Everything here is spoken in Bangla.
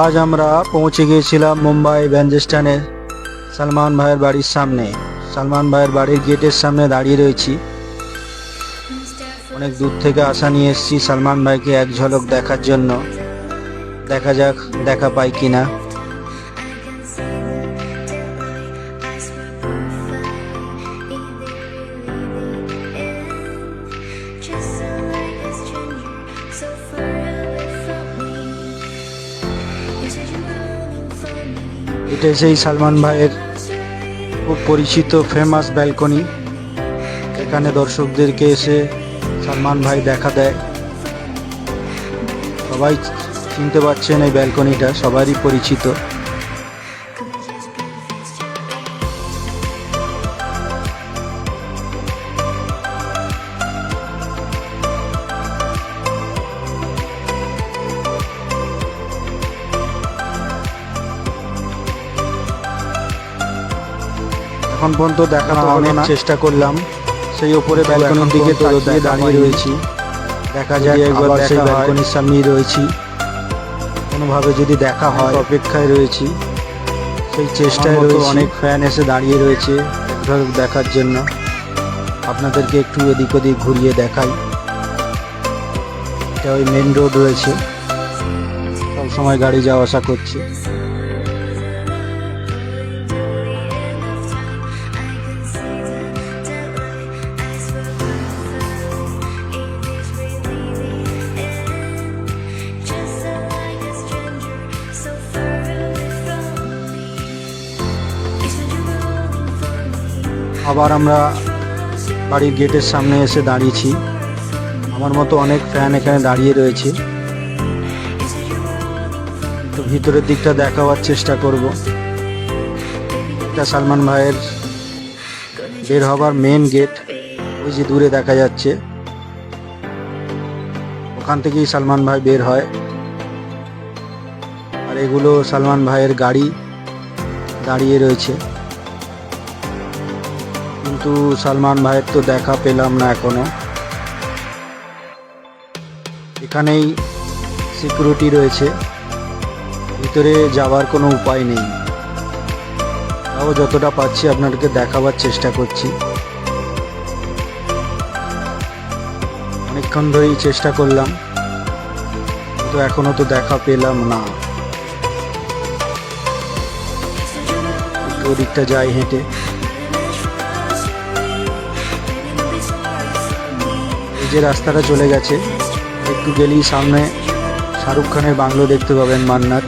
আজ আমরা পৌঁছে গিয়েছিলাম মুম্বাই ব্যান্ড স্ট্যান্ডে সালমান ভাইয়ের বাড়ির সামনে। সালমান ভাইয়ের বাড়ির গেটের সামনে দাঁড়িয়ে রয়েছি। অনেক দূর থেকে আশা নিয়ে এসেছি সালমান ভাইকে এক ঝলক দেখার জন্য। দেখা যাক দেখা পাই কিনা। এটা সেই সালমান ভাইয়ের খুব পরিচিত ফেমাস ব্যালকনি। এখানে দর্শকদেরকে এসে সালমান ভাই দেখা দেয়। সবাই চিনতে পারছেন এই ব্যালকনিটা, সবারই পরিচিত। এখন পর্যন্ত দেখানো অনেক চেষ্টা করলাম, সেই ওপরে ব্যালকনির দিকে তাকিয়ে দাঁড়িয়ে রয়েছি। দেখা যায় একবার সেই ব্যালকনির সামনেই রয়েছি, কোনোভাবে যদি দেখা হয় অপেক্ষায় রয়েছি, সেই চেষ্টায় রয়েছি। অনেক ফ্যান এসে দাঁড়িয়ে রয়েছে একবার দেখার জন্য। আপনাদেরকে একটু এদিক ওদিক ঘুরিয়ে দেখাই। এটা ওই মেন রোড রয়েছে, সব সময় গাড়ি যাওয়া আসা করছে। আবার আমরা বাড়ির গেটের সামনে এসে দাঁড়িয়েছি। আমার মতো অনেক ফ্যান এখানে দাঁড়িয়ে রয়েছে। তো ভিতরের দিকটা দেখাবার চেষ্টা করব। এটা সালমান ভাইয়ের বের হবার মেন গেট, ওই যে দূরে দেখা যাচ্ছে, ওখান থেকেই সালমান ভাই বের হয়। আর এগুলো সালমান ভাইয়ের গাড়ি দাঁড়িয়ে রয়েছে, কিন্তু সালমান ভাইয়ের তো দেখা পেলাম না এখনো। এখানেই সিকিউরিটি রয়েছে, ভিতরে যাওয়ার কোনো উপায় নেই। তাও যতটা পাচ্ছি আপনাদেরকে দেখাবার চেষ্টা করছি। অনেকক্ষণ ধরেই চেষ্টা করলাম, কিন্তু এখনো তো দেখা পেলাম না। একটু ওদিকটা যাই হেঁটে। এই যে রাস্তাটা চলে গেছে, একটু গেলেই সামনে শাহরুখ খানের বাংলো দেখতে পাবেন, মান্নাত।